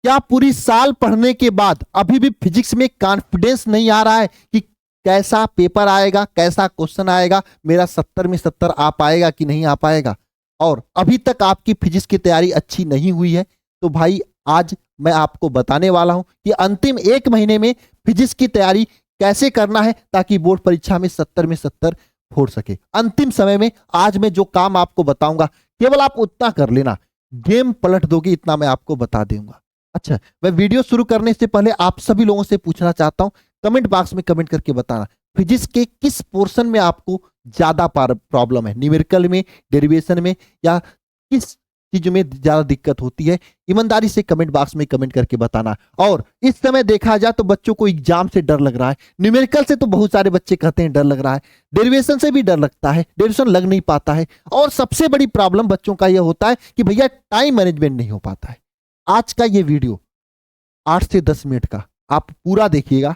क्या पूरी साल पढ़ने के बाद अभी भी फिजिक्स में कॉन्फिडेंस नहीं आ रहा है कि कैसा पेपर आएगा, कैसा क्वेश्चन आएगा, मेरा 70 में 70 आ पाएगा कि नहीं आ पाएगा, और अभी तक आपकी फिजिक्स की तैयारी अच्छी नहीं हुई है, तो भाई आज मैं आपको बताने वाला हूं कि अंतिम 1 महीने में फिजिक्स की तैयारी कैसे करना है ताकि बोर्ड परीक्षा में 70 में 70 फोड़ सके। अंतिम समय में आज मैं जो काम आपको बताऊंगा केवल आप उतना कर लेना, गेम पलट दोगे इतना मैं आपको बता दूंगा। अच्छा, मैं वीडियो शुरू करने से पहले आप सभी लोगों से पूछना चाहता हूं, कमेंट बॉक्स में कमेंट करके बताना फिजिक्स के किस पोर्शन में आपको ज्यादा प्रॉब्लम है, न्यूमेरिकल में, डेरिवेशन में, या किस चीज में ज्यादा दिक्कत होती है। ईमानदारी से कमेंट बॉक्स में कमेंट करके बताना। और इस समय देखा जाए तो बच्चों को एग्जाम से डर लग रहा है, न्यूमेरिकल से तो बहुत सारे बच्चे कहते हैं डर लग रहा है, डेरिवेशन से भी डर लगता है, डेरिवेशन लग नहीं पाता है, और सबसे बड़ी प्रॉब्लम बच्चों का यह होता है कि भैया टाइम मैनेजमेंट नहीं हो पाता है। आज का ये वीडियो 8 से 10 मिनट का आप पूरा देखिएगा,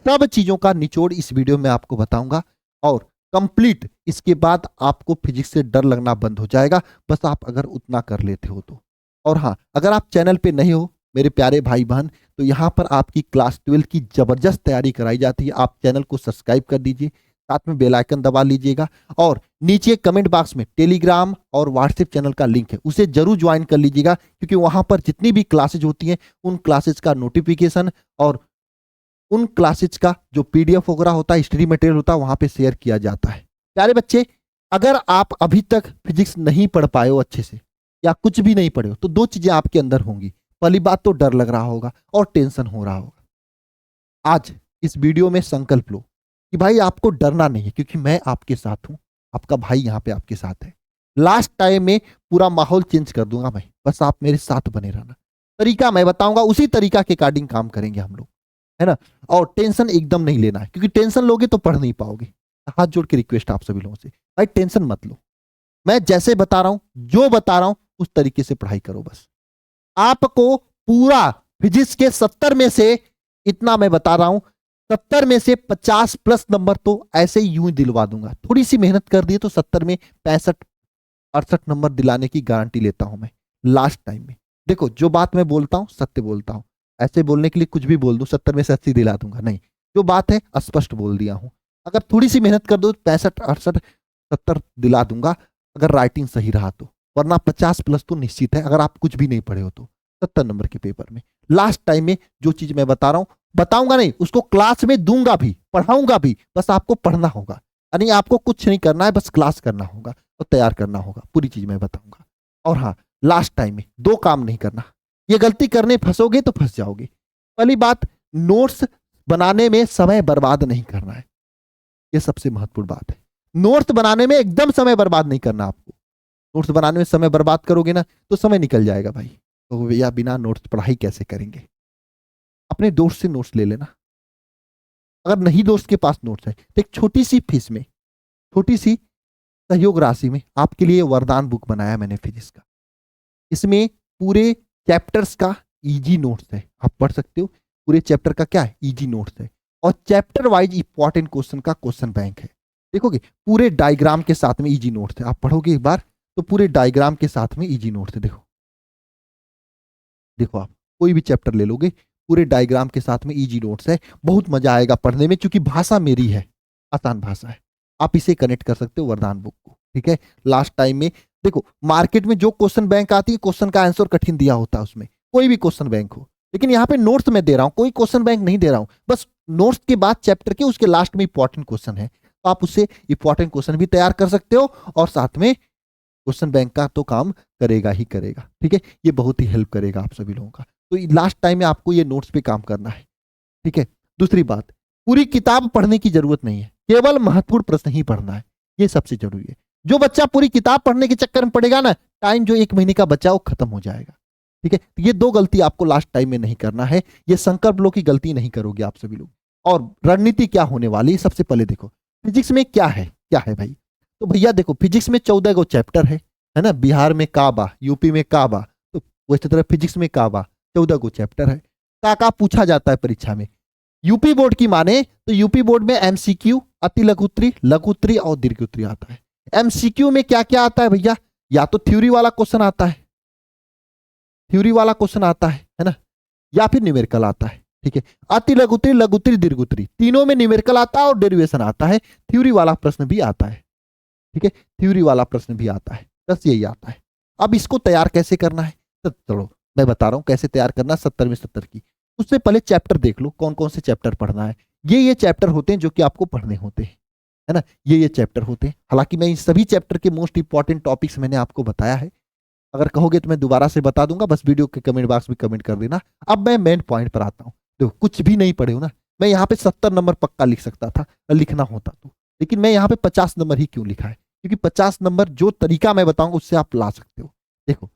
सब चीजों का निचोड़ इस वीडियो में आपको बताऊंगा, और कंप्लीट इसके बाद आपको फिजिक्स से डर लगना बंद हो जाएगा, बस आप अगर उतना कर लेते हो तो। और हाँ, अगर आप चैनल पे नहीं हो मेरे प्यारे भाई बहन, तो यहाँ पर आपकी क्लास 12 की जबरदस्त तैयारी कराई जाती है। आप चैनल को सब्सक्राइब कर दीजिए, साथ में बेल आइकन दबा लीजिएगा, और नीचे कमेंट बॉक्स में टेलीग्राम और व्हाट्सएप चैनल का लिंक है, उसे जरूर ज्वाइन कर लीजिएगा, क्योंकि वहां पर जितनी भी क्लासेज होती हैं उन क्लासेज का नोटिफिकेशन और उन क्लासेज का जो पीडीएफ वगैरह होता है, स्टडी मटेरियल होता है, वहां पे शेयर किया जाता है। प्यारे बच्चे, अगर आप अभी तक फिजिक्स नहीं पढ़ पाए हो अच्छे से, या कुछ भी नहीं पढ़े हो, तो दो चीजें आपके अंदर होंगी। पहली बात तो डर लग रहा होगा और टेंशन हो रहा होगा। आज इस वीडियो में संकल्प लो कि भाई आपको डरना नहीं है, क्योंकि मैं आपके साथ हूं, आपका भाई यहाँ पे आपके साथ है। लास्ट टाइम में पूरा माहौल चेंज कर दूंगा मैं, बस आप मेरे साथ बने रहना। तरीका मैं बताऊंगा, उसी तरीका के अकॉर्डिंग काम करेंगे हम लोग, है ना। और टेंशन एकदम नहीं लेना है, क्योंकि टेंशन लोगे तो पढ़ नहीं पाओगे। हाथ जोड़ के रिक्वेस्ट आप सभी लोगों से, भाई टेंशन मत लो, मैं जैसे बता रहा हूं, जो बता रहा हूं उस तरीके से पढ़ाई करो। बस आपको पूरा फिजिक्स के 70 में से, इतना मैं बता रहा हूं, 70 में से 50 प्लस नंबर तो ऐसे ही यूं ही दिलवा दूंगा। थोड़ी सी मेहनत कर दिए तो 70 में 65 68 नंबर दिलाने की गारंटी लेता हूं मैं लास्ट टाइम में। देखो, जो बात मैं बोलता हूं सत्य बोलता हूं, ऐसे बोलने के लिए कुछ भी बोल दूं 70 में से 80 दिला दूंगा, नहीं, जो बात है स्पष्ट बोल दिया हूं। अगर थोड़ी सी मेहनत कर दो 65 68 70 दिला दूंगा, अगर राइटिंग सही रहा तो, वरना 50 प्लस तो निश्चित है अगर आप कुछ भी नहीं पढ़े हो तो। 70 नंबर के पेपर में लास्ट टाइम में जो चीज मैं बता रहा हूं, बताऊंगा नहीं, उसको क्लास में दूंगा भी, पढ़ाऊंगा भी, बस आपको पढ़ना होगा। यानी आपको कुछ नहीं करना है, बस क्लास करना होगा और तैयार करना होगा, पूरी चीज मैं बताऊंगा। और हाँ, लास्ट टाइम में दो काम नहीं करना, ये गलती करने फंसोगे तो फंस जाओगे। पहली बात, नोट्स बनाने में समय बर्बाद नहीं करना है, ये सबसे महत्वपूर्ण बात है। नोट्स बनाने में एकदम समय बर्बाद नहीं करना आपको। नोट्स बनाने में समय बर्बाद करोगे ना तो समय निकल जाएगा भाई, तो भैया बिना नोट्स पढ़ाई कैसे करेंगे। अपने दोस्त से नोट्स ले लेना, अगर नहीं दोस्त के पास नोट्स है तो एक छोटी सी फीस में, छोटी सी सहयोग राशि में आपके लिए वरदान बुक बनाया मैंने फिजिक्स का। इसमें पूरे चैप्टर्स का इजी नोट्स है, आप पढ़ सकते हो। पूरे चैप्टर का क्या है, इजी नोट्स है, और चैप्टर वाइज इंपॉर्टेंट क्वेश्चन का क्वेश्चन बैंक है। देखोगे पूरे डायग्राम के साथ में इजी नोट्स है, आप पढ़ोगे एक बार तो पूरे डायग्राम के साथ में इजी नोट्स है। देखो देखो, आप कोई भी चैप्टर ले लोगे, पूरे डायग्राम के साथ में इजी नोट्स है, बहुत मजा आएगा पढ़ने में, क्योंकि भाषा मेरी है, आसान भाषा है। आप इसे कनेक्ट कर सकते हो वरदान बुक को, ठीक है। लास्ट टाइम में देखो, मार्केट में जो क्वेश्चन बैंक आती है, क्वेश्चन का आंसर कठिन दिया होता है उसमें, कोई भी क्वेश्चन बैंक हो, लेकिन यहाँ पे नोट्स में दे रहा हूं, कोई क्वेश्चन बैंक नहीं दे रहा हूं, बस नोट्स के बाद चैप्टर के उसके लास्ट में इंपॉर्टेंट क्वेश्चन है, तो आप उससे इंपॉर्टेंट क्वेश्चन भी तैयार कर सकते हो, और साथ में क्वेश्चन बैंक का तो काम करेगा ही करेगा, ठीक है। ये बहुत ही हेल्प करेगा आप सभी लोगों का। तो लास्ट टाइम में आपको ये नोट्स पे काम करना है, ठीक है। दूसरी बात, पूरी किताब पढ़ने की जरूरत नहीं है, केवल महत्वपूर्ण प्रश्न ही पढ़ना है, ये सबसे जरूरी है। जो बच्चा पूरी किताब पढ़ने के चक्कर में पड़ेगा ना, टाइम जो 1 महीने का बचा वो खत्म हो जाएगा, ठीक है। ये दो गलती आपको लास्ट टाइम में नहीं करना है, ये संकल्प लो की गलती नहीं करोगे आप सभी लोग। और रणनीति क्या होने वाली है, सबसे पहले देखो फिजिक्स में क्या है भाई। तो भैया देखो, फिजिक्स में 14 गो चैप्टर है ना। बिहार में काबा, यूपी में काबा, तो वैसे तरह फिजिक्स में काबा 14 गो चैप्टर है। का पूछा जाता है परीक्षा में, यूपी बोर्ड की माने तो यूपी बोर्ड में एमसीक्यू, अति लघुत्तरी, लघुत्तरी और दीर्घोत्तरी आता है। एमसीक्यू में क्या क्या आता है भैया, या तो थ्योरी वाला क्वेश्चन आता है, थ्योरी वाला क्वेश्चन आता है ना, या फिर न्यूमेरिकल आता है। ठीक है, अति लघु उत्तरी, लघु उत्तरी, दीर्घ उत्तरी, तीनों में न्यूमेरिकल आता है और डेरिवेशन आता है। थ्योरी वाला प्रश्न भी आता है। ठीक है, थ्योरी वाला प्रश्न भी आता है। बस यही आता है। अब इसको तैयार कैसे करना है, तो चलो मैं बता रहा हूं कैसे तैयार करना 70 में 70 की। उससे पहले चैप्टर देख लो, कौन कौन से चैप्टर पढ़ना है। ये चैप्टर होते हैं जो कि आपको पढ़ने होते हैं, है ना। ये चैप्टर होते हैं। हालांकि मैं इन सभी चैप्टर के मोस्ट इंपॉर्टेंट टॉपिक्स मैंने आपको बताया है। अगर कहोगे तो मैं दोबारा से बता दूंगा, बस वीडियो के कमेंट बॉक्स में कमेंट कर देना। अब मैं मेन पॉइंट पर आता हूँ। देखो, कुछ भी नहीं पढ़े हो ना, मैं यहाँ पे 70 नंबर पक्का लिख सकता था, लिखना होता तो, लेकिन मैं यहाँ पे 50 नंबर ही क्यों लिखा है, क्योंकि 50 नंबर जो तरीका मैं बताऊंगा उससे आप ला सकते हो। देखो,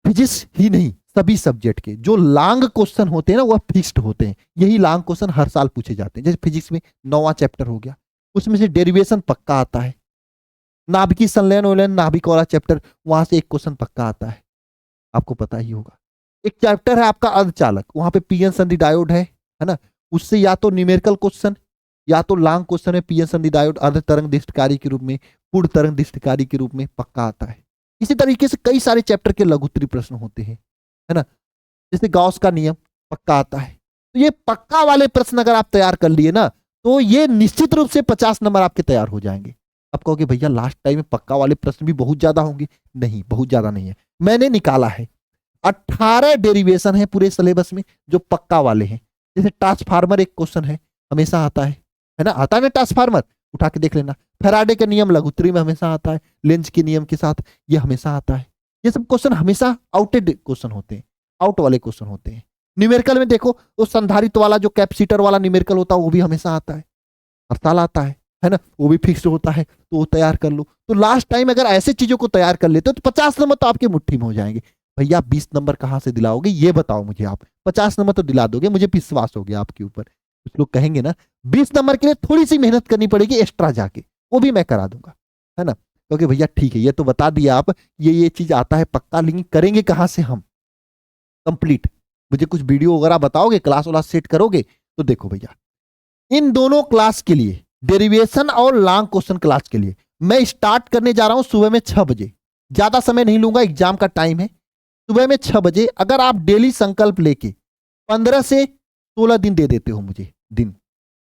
फिजिक्स ही नहीं, सभी सब्जेक्ट के जो लॉन्ग क्वेश्चन होते हैं ना, वह फिक्स्ड होते हैं। यही लॉन्ग क्वेश्चन हर साल पूछे जाते हैं। जैसे फिजिक्स में 9वां चैप्टर हो गया, उसमें से डेरिवेशन पक्का आता है। नाभिकीय संलयन उलयन नाभिक वाला चैप्टर, वहां से एक क्वेश्चन पक्का आता है, आपको पता ही होगा। एक चैप्टर है आपका अर्धचालक, वहां पे पीएन संधि डायोड है ना। उससे या तो न्यूमेरिकल क्वेश्चन या तो लॉन्ग क्वेश्चन है, पीएन संधि डायोड अर्ध तरंग दृष्टिकारी के रूप में, पूर्ण तरंग दृष्टिकारी के रूप में पक्का आता है। इसी तरीके से कई सारे चैप्टर के लघुत्तरी प्रश्न होते हैं, है ना। जैसे गॉस का नियम पक्का आता है। तो ये पक्का वाले प्रश्न अगर आप तैयार कर लिए ना, तो ये निश्चित रूप से 50 नंबर आपके तैयार हो जाएंगे। आप कहोगे भैया लास्ट टाइम में पक्का वाले प्रश्न भी बहुत ज्यादा होंगे। नहीं, बहुत ज्यादा नहीं है। मैंने निकाला है 18 डेरिवेशन है पूरे सिलेबस में जो पक्का वाले हैं। जैसे ट्रांसफार्मर एक क्वेश्चन है, हमेशा आता है ना। आता है ना ट्रांसफार्मर, उठा के देख लेना। फैराडे का नियम लघुत्तरी में हमेशा आता है, लेंज के नियम के साथ ये हमेशा आता है। ये सब क्वेश्चन हमेशा आउटेड क्वेश्चन होते हैं, आउट वाले क्वेश्चन होते हैं। न्यूमेरिकल में देखो, वो संधारित्र वाला जो कैपेसिटर वाला न्यूमेरिकल होता है वो भी हमेशा आता है, हर साल आता है ना। वो भी फिक्स्ड होता है, तो वो तैयार कर लो। तो लास्ट टाइम अगर ऐसे चीजों को तैयार कर लेते हो तो 50 नंबर तो आपके मुट्ठी में हो जाएंगे। भैया 20 नंबर कहां से दिलाओगे ये बताओ मुझे आप। 50 नंबर तो दिला दोगे, मुझे विश्वास हो गया आपके ऊपर। कुछ लोग कहेंगे ना 20 नंबर के लिए थोड़ी सी मेहनत करनी पड़ेगी एक्स्ट्रा जाके, वो भी मैं करा दूंगा, है ना। क्योंकि भैया ठीक है, ये तो बता दिया आप, ये चीज आता है पक्का, लेकिन करेंगे कहां से हम कंप्लीट। मुझे कुछ वीडियो वगैरह बताओगे, क्लास वाला सेट करोगे। तो देखो भैया, इन दोनों क्लास के लिए, डेरिवेशन और लॉन्ग क्वेश्चन क्लास के लिए, मैं स्टार्ट करने जा रहा हूं सुबह में 6 बजे। ज्यादा समय नहीं लूंगा, एग्जाम का टाइम है। सुबह में 6 बजे अगर आप डेली संकल्प लेके 15 से 16 दिन दे देते हो मुझे दिन,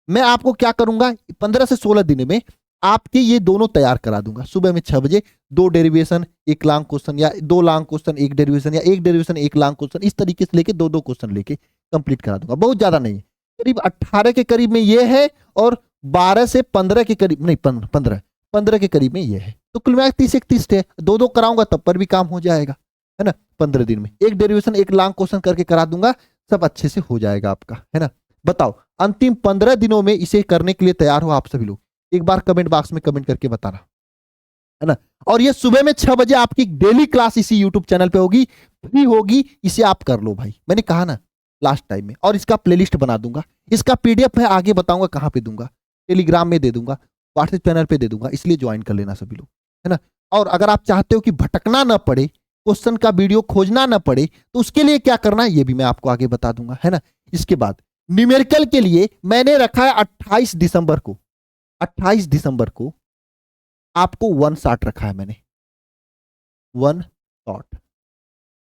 मैं आपको क्या करूंगा, 15 से 16 दिन में आपके ये दोनों तैयार करा दूंगा। सुबह में 6 बजे 2 डेरिवेशन 1 लॉन्ग क्वेश्चन, या 2 लॉन्ग क्वेश्चन 1 डेरिवेशन, या 1 डेरिवेशन 1 लॉन्ग क्वेश्चन, इस तरीके से लेके 2-2 क्वेश्चन लेके कंप्लीट करा दूंगा। बहुत ज्यादा नहीं है, करीब 18 के करीब में ये है, और 12 से 15 के करीब, नहीं 15 के करीब में ये है। तो कुल मिला 30-31 है। 2-2 कराऊंगा तब पर भी काम हो जाएगा, है ना। 15 दिन में 1 डेरिवेशन 1 लॉन्ग क्वेश्चन करके करा दूंगा, सब अच्छे से हो जाएगा आपका, है ना। बताओ, अंतिम 15 दिनों में इसे करने के लिए तैयार हो आप सभी लोग? एक बार कमेंट बॉक्स में कमेंट करके बताना, है ना। और ये सुबह में 6 बजे आपकी डेली क्लास इसी यूट्यूब चैनल पे होगी, फ्री होगी। इसे आप कर लो भाई, मैंने कहा ना लास्ट टाइम में। और इसका प्लेलिस्ट बना दूंगा, इसका पीडीएफ है, आगे बताऊंगा कहां पे दूंगा, टेलीग्राम में दे दूंगा, व्हाट्सएप चैनल पे दे दूंगा, इसलिए ज्वाइन कर लेना सभी लोग, है ना। और अगर आप चाहते हो कि भटकना ना पड़े, क्वेश्चन का वीडियो खोजना ना पड़े, तो उसके लिए क्या करना है ये भी मैं आपको आगे बता दूंगा, है ना। इसके बाद न्यूमेरिकल के लिए मैंने रखा है 28 दिसंबर को, 28 दिसंबर को आपको 1 शॉट रखा है मैंने, 1 शॉट।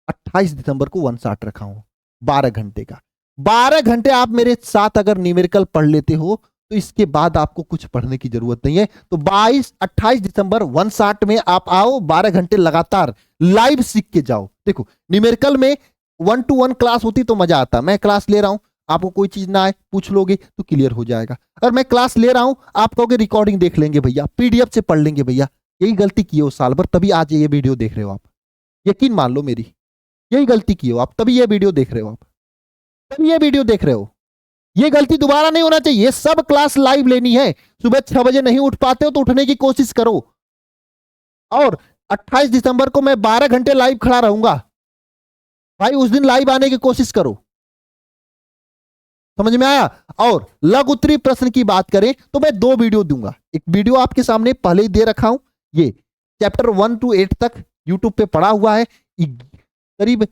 28 दिसंबर को 1 शॉट रखा हूं, 12 घंटे का। 12 घंटे आप मेरे साथ अगर न्यूमेरिकल पढ़ लेते हो तो इसके बाद आपको कुछ पढ़ने की जरूरत नहीं है। तो 28 दिसंबर 1 शॉट में आप आओ, 12 घंटे लगातार लाइव सीख के जाओ। देखो, न्यूमेरिकल में 1-to-1 क्लास होती तो मजा आता। मैं क्लास ले रहा हूं, आपको कोई चीज ना आए पूछ लोगे तो क्लियर हो जाएगा। अगर मैं क्लास ले रहा हूं, आप कहोगे रिकॉर्डिंग देख लेंगे भैया, पीडीएफ से पढ़ लेंगे भैया, यही गलती की हो साल भर, तभी आज ये वीडियो देख रहे हो आप। यकीन मान लो मेरी, यही गलती की हो आप, तभी ये वीडियो देख रहे हो आप, तभी ये वीडियो देख रहे हो। ये गलती दोबारा नहीं होना चाहिए। सब क्लास लाइव लेनी है। सुबह 6 बजे नहीं उठ पाते हो तो उठने की कोशिश करो। और 28 दिसंबर को मैं 12 घंटे लाइव खड़ा रहूंगा भाई, उस दिन लाइव आने की कोशिश करो। समझ में आया। और लघु उत्तरी प्रश्न की बात करें तो मैं 2 वीडियो दूंगा। एक वीडियो आपके सामने पहले ही दे रखा हूं, ये चैप्टर 1 to 8 तक यूट्यूब पे पड़ा हुआ है। करीब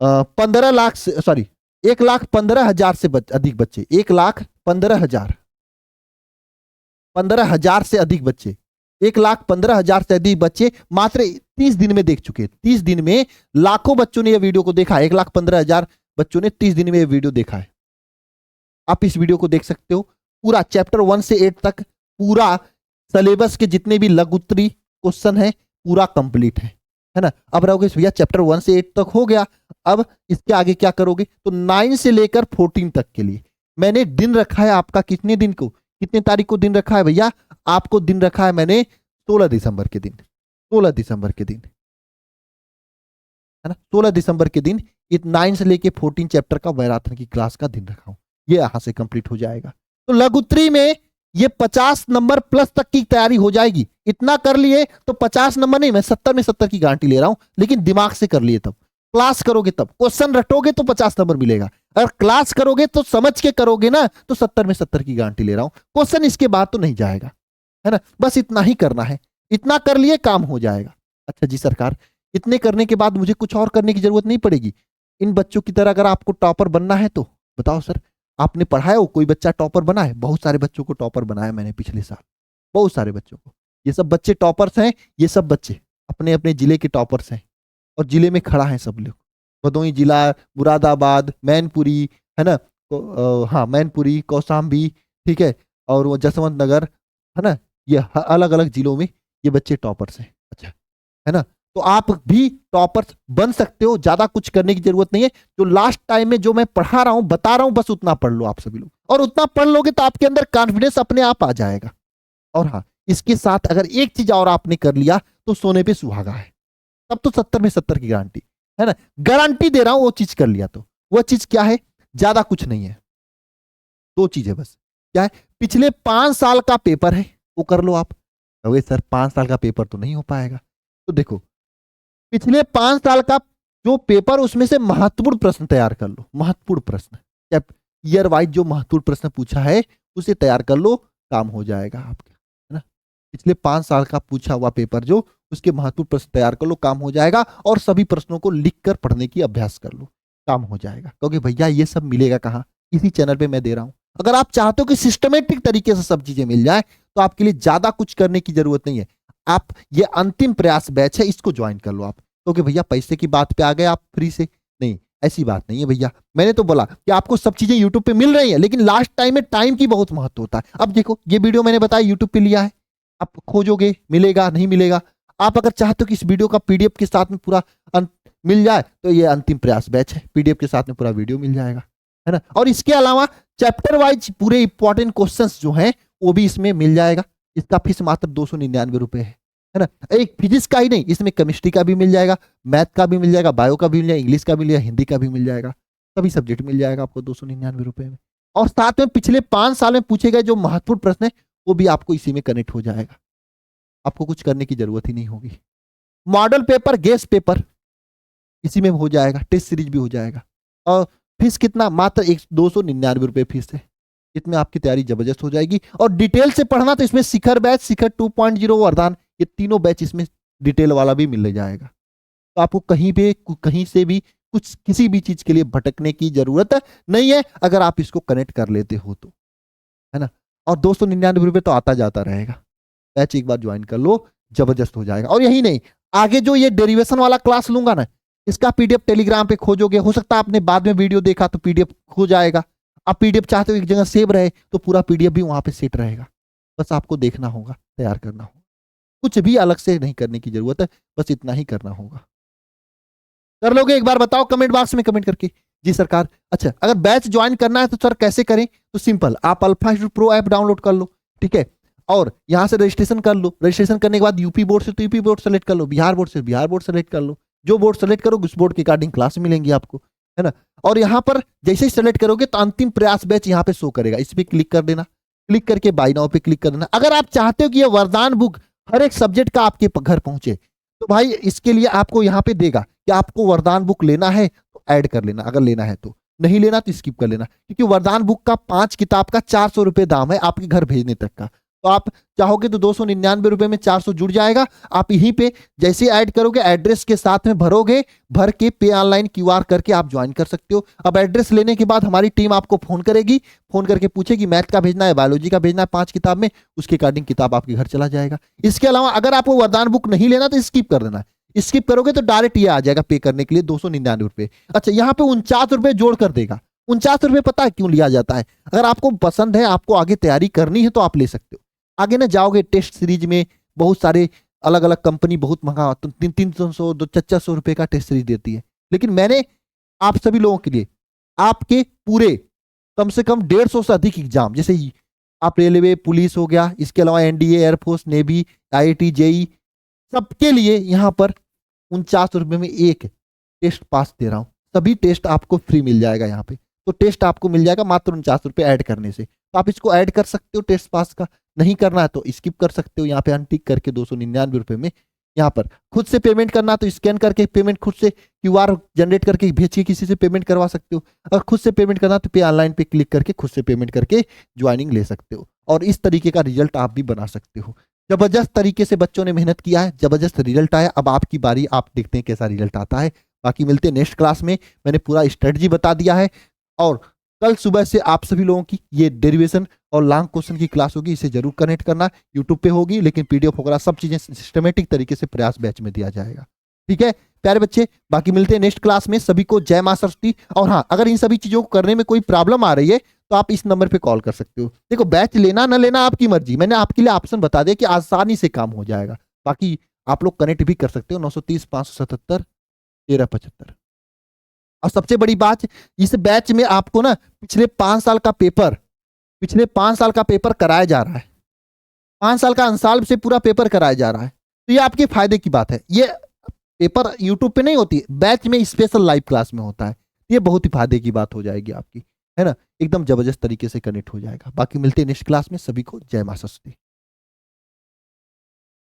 15 लाख से, सॉरी 1,15,000 से अधिक बच्चे, 1,15,000 से अधिक बच्चे 1,15,000 से अधिक बच्चे मात्र 30 दिन में देख चुके हैं। 30 दिन में लाखों बच्चों ने यह वीडियो को देखा। 1,15,000 बच्चों ने 30 दिन में यह वीडियो देखा है। आप इस वीडियो को देख सकते हो। पूरा चैप्टर 1 से 8 तक पूरा सिलेबस के जितने भी लघुत्तरी क्वेश्चन है पूरा कंप्लीट है ना। अब रहोगे भैया चैप्टर 1 से 8 तक हो गया, अब इसके आगे क्या करोगे? तो 9 से लेकर 14 तक के लिए मैंने दिन रखा है आपका कितने दिन को, कितने तारीख को दिन रखा है भैया? आपको दिन रखा है मैंने 16 दिसंबर के दिन। 16 दिसंबर के दिन है ना, 16 दिसंबर के दिन 9 से लेके 14 चैप्टर का मैराथन की क्लास का दिन रखा हूं। ये यहां से कंप्लीट हो जाएगा। तो लघुत्तरी में ये 50 नंबर प्लस तक की तैयारी हो जाएगी। इतना कर लिए तो 50 नंबर नहीं, मैं 70 में 70 की गारंटी ले रहा हूं, लेकिन दिमाग से कर लिए तब, क्लास करोगे तब, क्वेश्चन रटोगे तो 50 नंबर मिलेगा। अगर क्लास करोगे तो समझ के करोगे ना, तो 70 में 70 की गारंटी ले रहा हूं। क्वेश्चन इसके बाद तो नहीं जाएगा, है ना। बस इतना ही करना है, इतना कर लिए काम हो जाएगा। अच्छा जी सरकार, इतने करने के बाद मुझे कुछ और करने की जरूरत नहीं पड़ेगी? इन बच्चों की तरह अगर आपको टॉपर बनना है तो बताओ सर, आपने पढ़ाया हो, कोई बच्चा टॉपर बना है? बहुत सारे बच्चों को टॉपर बनाया मैंने पिछले साल, बहुत सारे बच्चों को। ये सब बच्चे टॉपर्स हैं, ये सब बच्चे अपने अपने जिले के टॉपर्स हैं और जिले में खड़ा है सब लोग। भदोही जिला, मुरादाबाद, मैनपुरी, है ना, हाँ मैनपुरी, कौशाम्बी, ठीक है, और वो जसवंत नगर, है ना, ये अलग अलग जिलों में ये बच्चे टॉपर्स हैं। अच्छा, है ना। तो आप भी टॉपर्स बन सकते हो, ज्यादा कुछ करने की जरूरत नहीं है। जो लास्ट टाइम में जो मैं पढ़ा रहा हूं, बता रहा हूं, बस उतना पढ़ लो आप सभी लोग, और उतना पढ़ लोगे तो आपके अंदर कॉन्फिडेंस अपने आप आ जाएगा। और हाँ, इसके साथ अगर एक चीज और आपने कर लिया तो सोने पे सुहागा है। तब तो 70 में 70 की गारंटी, है ना, गारंटी दे रहा हूं। वो चीज कर लिया तो वो चीज क्या है? ज्यादा कुछ नहीं है, 2 चीजें बस। क्या है? पिछले 5 साल का पेपर है, वो कर लो आप। कहोगे सर 5 साल का पेपर तो नहीं हो पाएगा। तो देखो, पिछले 5 साल का जो पेपर, उसमें से महत्वपूर्ण प्रश्न तैयार कर लो। महत्वपूर्ण प्रश्न, ईयर वाइज जो महत्वपूर्ण प्रश्न पूछा है उसे तैयार कर लो, काम हो जाएगा आपका, है ना। पिछले 5 साल का पूछा हुआ पेपर जो, उसके महत्वपूर्ण प्रश्न तैयार कर लो, काम हो जाएगा। और सभी प्रश्नों को लिख कर पढ़ने की अभ्यास कर लो, काम हो जाएगा। क्योंकि भैया ये सब मिलेगा कहाँ? इसी चैनल पे मैं दे रहा हूं। अगर आप चाहते हो कि सिस्टमेटिक तरीके से सब चीजें मिल जाए, तो आपके लिए ज्यादा कुछ करने की जरूरत नहीं है। आप ये अंतिम प्रयास बैच है, इसको ज्वाइन कर लो आप। क्योंकि भैया पैसे की बात पे आ गए आप फ्री से, नहीं, ऐसी बात नहीं है भैया। मैंने तो बोला कि आपको सब चीजें यूट्यूब पे मिल रही है, लेकिन लास्ट टाइम में टाइम की बहुत महत्व होता है। अब देखो, ये वीडियो मैंने बताया यूट्यूब पे लिया है, आप खोजोगे मिलेगा नहीं मिलेगा। आप अगर चाहते हो कि इस वीडियो का पीडीएफ के साथ में पूरा मिल जाए, तो ये अंतिम प्रयास बैच है, पीडीएफ के साथ में पूरा वीडियो मिल जाएगा, है ना। और इसके अलावा चैप्टर वाइज पूरे इंपॉर्टेंट क्वेश्चंस जो हैं वो भी इसमें मिल जाएगा। इसका फीस मात्र 299 रुपए है ना। एक फिजिक्स का ही नहीं, इसमें केमिस्ट्री का भी मिल जाएगा, मैथ का भी मिल जाएगा, बायो का भी मिल जाएगा, इंग्लिश का भी मिल जाएगा, हिंदी का भी मिल जाएगा। सभी सब्जेक्ट मिल जाएगा आपको 299 रुपए में। और साथ में पिछले 5 साल में पूछे गए जो महत्वपूर्ण प्रश्न है वो भी आपको इसी में कनेक्ट हो जाएगा। आपको कुछ करने की जरूरत ही नहीं होगी। मॉडल पेपर, गेस्ट पेपर इसी में हो जाएगा, टेस्ट सीरीज भी हो जाएगा। और फीस कितना? मात्र 299 रुपए फीस है। इसमें आपकी तैयारी जबरदस्त हो जाएगी। और डिटेल से पढ़ना तो इसमें शिखर बैच, शिखर 2.0, वरदान, ये तीनों बैच इसमें डिटेल वाला भी मिल जाएगा। तो आपको कहीं पे कहीं से भी कुछ किसी भी चीज के लिए भटकने की जरूरत नहीं है, अगर आप इसको कनेक्ट कर लेते हो तो, है ना। और 299 रुपए तो आता जाता रहेगा। बैच एक बार ज्वाइन कर लो, जबरदस्त हो जाएगा। और यही नहीं, आगे जो ये डेरिवेशन वाला क्लास लूंगा ना, इसका पीडीएफ टेलीग्राम पे खोजोगे। हो सकता है आपने बाद में वीडियो देखा तो पीडीएफ खो जाएगा। आप पीडीएफ चाहते हो एक जगह सेव रहे, तो पूरा पीडीएफ भी वहां पे सेट रहेगा। बस आपको देखना होगा, तैयार करना होगा, कुछ भी अलग से नहीं करने की जरूरत है, बस इतना ही करना होगा। कर लोगे? एक बार बताओ कमेंट बॉक्स में कमेंट करके, जी सरकार। अच्छा, अगर बैच ज्वाइन करना है तो सर कैसे करें? तो सिंपल, आप alpha institute pro app download कर लो, ठीक है, और यहां से रजिस्ट्रेशन कर लो। रजिस्ट्रेशन करने के बाद यूपी बोर्ड से तो यूपी बोर्ड सेलेक्ट कर लो, बिहार बोर्ड से बिहार बोर्ड सेलेक्ट कर लो। जो बोर्ड सेलेक्ट करोगे उस बोर्ड के अकॉर्डिंग क्लास मिलेंगी आपको, है ना। और यहाँ पर जैसे ही सेलेक्ट करोगे तो अंतिम प्रयास बैच यहाँ पे शो करेगा, इस पर क्लिक कर देना। क्लिक करके बाय नाउ पे क्लिक कर देना। अगर आप चाहते हो कि ये वरदान बुक हर एक सब्जेक्ट का आपके घर पहुंचे, तो भाई इसके लिए आपको यहाँ पे देगा कि आपको वरदान बुक लेना है तो ऐड कर लेना, अगर लेना है तो, नहीं लेना तो स्किप कर लेना। क्योंकि वरदान बुक का 5 किताब का 400 रुपये दाम है आपके घर भेजने तक का। तो आप चाहोगे तो 299 रुपए में 400 जुड़ जाएगा। आप यहीं पे जैसे ऐड करोगे एड्रेस के साथ में भरोगे, भर के पे ऑनलाइन क्यूआर करके आप ज्वाइन कर सकते हो। अब एड्रेस लेने के बाद हमारी टीम आपको फोन करेगी, फोन करके पूछेगी मैथ का भेजना है, बायोलॉजी का भेजना है 5 किताब में, उसके अकॉर्डिंग किताब आपके घर चला जाएगा। इसके अलावा अगर आपको वरदान बुक नहीं लेना तो स्किप कर देना है, स्किप करोगे तो डायरेक्ट ये आ जाएगा पे करने के लिए 299 रुपए। अच्छा, यहाँ पे 49 रुपए जोड़ कर देगा। 49 रुपए पता है क्यों लिया जाता है? अगर आपको पसंद है, आपको आगे तैयारी करनी है तो आप ले सकते हो। आगे ना जाओगे टेस्ट सीरीज में बहुत सारे अलग अलग कंपनी बहुत महंगा 300 400 रुपए का टेस्ट सीरीज देती है, लेकिन मैंने आप सभी लोगों के लिए आपके पूरे कम से कम 150 से अधिक एग्जाम, जैसे आप रेलवे पुलिस हो गया, इसके अलावा NDA, air force, navy, IIT, JE, सबके लिए यहाँ पर 49 रुपए में एक टेस्ट पास दे रहा हूँ। सभी टेस्ट आपको फ्री मिल जाएगा यहाँ पे। तो टेस्ट आपको मिल जाएगा मात्र 49 रुपए ऐड करने से। तो आप इसको ऐड कर सकते हो टेस्ट पास का, नहीं करना है तो स्किप कर सकते हो। यहाँ पे अनटिक करके 299 रुपए में यहाँ पर खुद से पेमेंट करना तो स्कैन करके पेमेंट, खुद से क्यूआर जनरेट करके भेज के किसी से पेमेंट करवा सकते हो। अगर खुद से पेमेंट करना तो पे ऑनलाइन पे क्लिक करके खुद से पेमेंट करके ज्वाइनिंग ले सकते हो। और इस तरीके का रिजल्ट आप भी बना सकते हो। जबरदस्त तरीके से बच्चों ने मेहनत किया है, जबरदस्त रिजल्ट आया। अब आपकी बारी, आप देखते हैं कैसा रिजल्ट आता है। बाकी मिलते हैं नेक्स्ट क्लास में। मैंने पूरा स्ट्रेटजी बता दिया है और कल सुबह से आप सभी लोगों की ये डेरिवेशन और लॉन्ग क्वेश्चन की क्लास होगी, इसे जरूर कनेक्ट करना। यूट्यूब पे होगी, लेकिन पीडीएफ वगैरह सब चीजें सिस्टमेटिक तरीके से प्रयास बैच में दिया जाएगा। ठीक है प्यारे बच्चे, बाकी मिलते हैं नेक्स्ट क्लास में। सभी को जय मां सरस्वती। और हाँ, अगर इन सभी चीजों को करने में कोई प्रॉब्लम आ रही है तो आप इस नंबर पे कॉल कर सकते हो। देखो बैच लेना ना लेना आपकी मर्जी, मैंने आपके लिए ऑप्शन बता दिया कि आसानी से काम हो जाएगा। बाकी आप लोग कनेक्ट भी कर सकते हो 930 577 1375। और सबसे बड़ी बात, इस बैच में आपको ना पिछले 5 साल का पेपर कराया जा रहा है। 5 साल का अंसाल से पूरा पेपर कराया जा रहा है। तो ये आपके फायदे की बात है। ये पेपर यूट्यूब पे नहीं होती, बैच में स्पेशल लाइव क्लास में होता है। ये बहुत ही फायदे की बात हो जाएगी आपकी, है ना। एकदम जबरदस्त तरीके से कनेक्ट हो जाएगा। बाकी मिलते हैं नेक्स्ट क्लास में। सभी को जय मां सरस्वती।